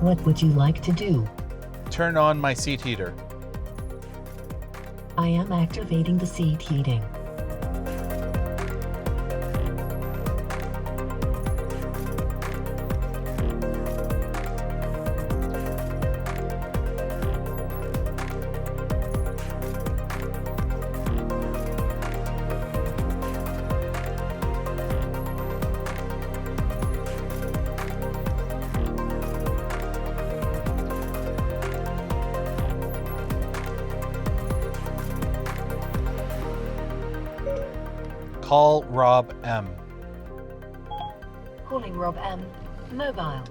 What would you like to do? Turn on my seat heater. I am activating the seat heating. Call Rob M. Calling Rob M. Mobile.